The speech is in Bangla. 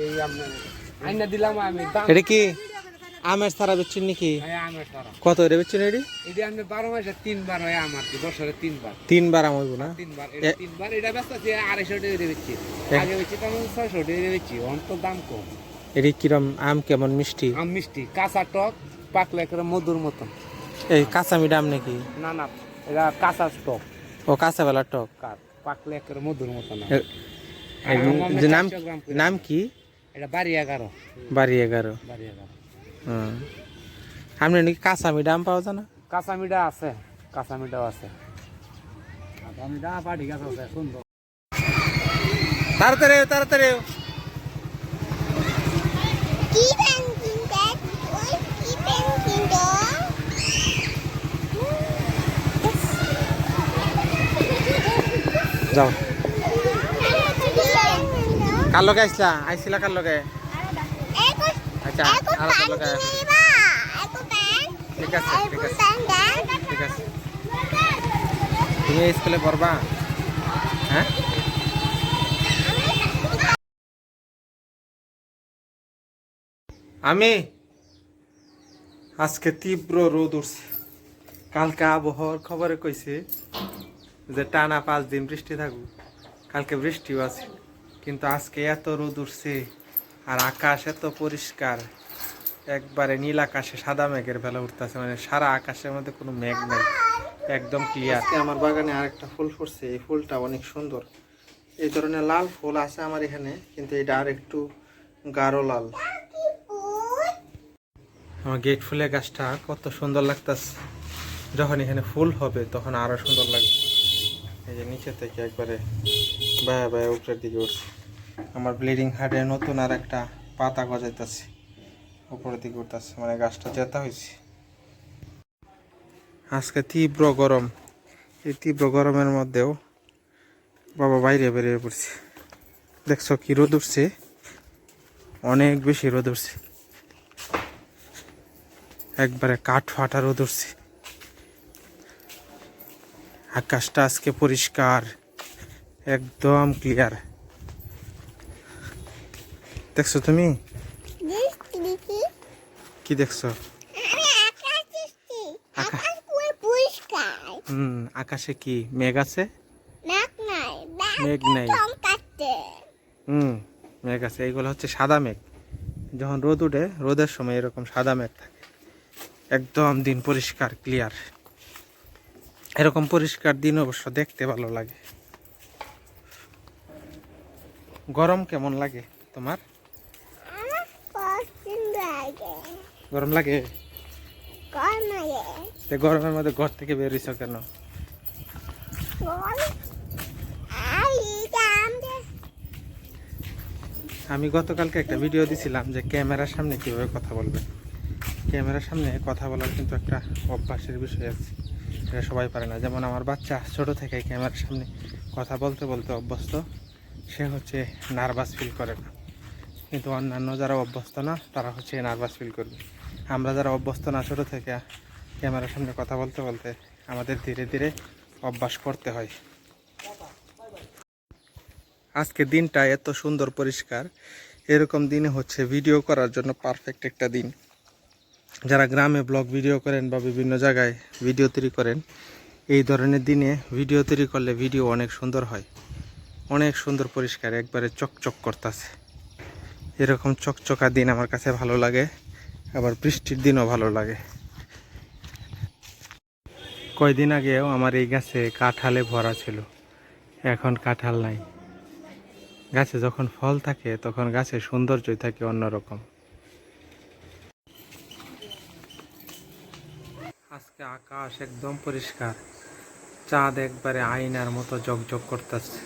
এই আমরা আইনা দিলাম আমি দাম এটা কি আমের সারা বেচছেন নাকি? আমের সারা কত করে বেচছেন এটি? এটি আমি 12 মাসে 3 বার হয় আমার বছরে 3 বার 3 বার আম হইব না? 3 বার এটা 3 বার এটা ব্যস্ত আছে 250 টাকা দিয়ে বেচছি আগে বেচছি তখন 600 টাকা দিয়ে বেচছি অন্ত দাম কম। এটি কিরম আম কেমন মিষ্টি? আম মিষ্টি কাঁচা টক পাকলে একটা মধুর মতন। এই কাঁচা মিঠা আম নাকি? না না এটা কাঁচা টক। ও কাঁচা বেলা টক পাকলে একটা মধুর মতন। নাম কি? এটা বাড়ি 11। বাড়ি 11। হুম আপনি নাকি কাঁচা মিঠা আম পাওয়া যায় না? কাঁচা মিঠা আছে, কাঁচা মিঠাও আছে, কাঁচা মিঠা পাটি গাছ আছে সুন্দর। তাড়াতাড়ি তাড়াতাড়ি যাও। কার লগে আইছিলা কার লগে? আচ্ছা আর কার লগে? ঠিক আছে ঠিক আছে ঠিক আছে। তুমি স্কুলে পড়বা? হ্যাঁ আমি আজকে তীব্র রোদ উঠছে। কালকে আবহাওয়ার খবরে কইছে যে টানা 5 দিন বৃষ্টি থাকবে, কালকে বৃষ্টিও আছে, কিন্তু আজকে এত রোদ উঠছে আর আকাশ এত পরিষ্কার, একবারে নীল আকাশে সাদা মেঘের বেলা উঠতেছে, মানে সারা আকাশের মধ্যে কোনো মেঘ নেই, একদম ক্লিয়ার। আমার বাগানে আরেকটা ফুল ফুটছে, এই ফুলটা অনেক সুন্দর। এই ধরনের লাল ফুল আছে আমার এখানে, কিন্তু এটা আর একটু গাঢ় লাল। আমার গেট ফুলের গাছটা কত সুন্দর লাগতেছে, যখন এখানে ফুল হবে তখন আরো সুন্দর লাগবে। এই যে নিচে থেকে একবারে বায়া বায়া উপরের দিকে উঠছে। আমার ব্লিডিং হার্টে নতুন আর একটা পাতা গজাইতেছে, উপরের দিকে উঠতেছে, মানে গাছটা জেতা হয়েছে। আজকে তীব্র গরম, এই তীব্র গরমের মধ্যেও বাবা বাইরে বেরিয়ে পড়ছে। দেখছো কি রোদ উঠছে, অনেক বেশি রোদ উঠছে, একবারে কাঠ ফাটা রোদ উঠছে। আকাশটা আজকে পরিষ্কার, একদম ক্লিয়ার। দেখছো তুমি কি দেখছো? আকাশে কি মেঘ আছে? মেঘ নাই। মেঘ আছে, এইগুলো হচ্ছে সাদা মেঘ। যখন রোদ উঠে, রোদের সময় এরকম সাদা মেঘ থাকে, একদম দিন পরিষ্কার ক্লিয়ার। এরকম পরিষ্কার দিন অবশ্য দেখতে ভালো লাগে। গরম কেমন লাগে তোমার? গরম লাগে? গরমের মধ্যে ঘর থেকে বেরিয়েছ কেন? আমি গতকালকে একটা ভিডিও দিছিলাম যে ক্যামেরার সামনে কিভাবে কথা বলবেন। ক্যামেরার সামনে কথা বলার কিন্তু একটা অভ্যাসের বিষয় আছে, এটা সবাই পারে না। যেমন আমার বাচ্চা ছোট থেকে ক্যামেরার সামনে কথা বলতে বলতে অভ্যস্ত, সে হচ্ছে নার্ভাস ফিল করে না। কিন্তু অন্যান্য যারা অভ্যস্ত না, তারা হচ্ছে নার্ভাস ফিল করবে। আমরা যারা অভ্যস্ত না ছোট থেকে ক্যামেরার সামনে কথা বলতে বলতে, আমাদের ধীরে ধীরে অভ্যাস করতে হয়। আজকে দিনটা এত সুন্দর পরিষ্কার, এরকম দিনে হচ্ছে ভিডিও করার জন্য পারফেক্ট একটা দিন। যারা গ্রামে ব্লগ ভিডিও করেন বা বিভিন্ন জায়গায় ভিডিও তৈরি করেন, এই ধরনের দিনে ভিডিও তৈরি করলে ভিডিও অনেক সুন্দর হয়, অনেক সুন্দর পরিষ্কার, একবারে চকচক করতেছে। এরকম চকচকা দিন আমার কাছে ভালো লাগে, আবার বৃষ্টির দিনও ভালো লাগে। কয়দিন আগেও আমার এই গাছে কাঁঠালে ভরা ছিল, এখন কাঁঠাল নাই। গাছে যখন ফল থাকে তখন গাছের সৌন্দর্যই থাকে অন্যরকম। আজকে আকাশ একদম পরিষ্কার, চাঁদ একবারে আয়নার মতো ঝকঝক করতেছে।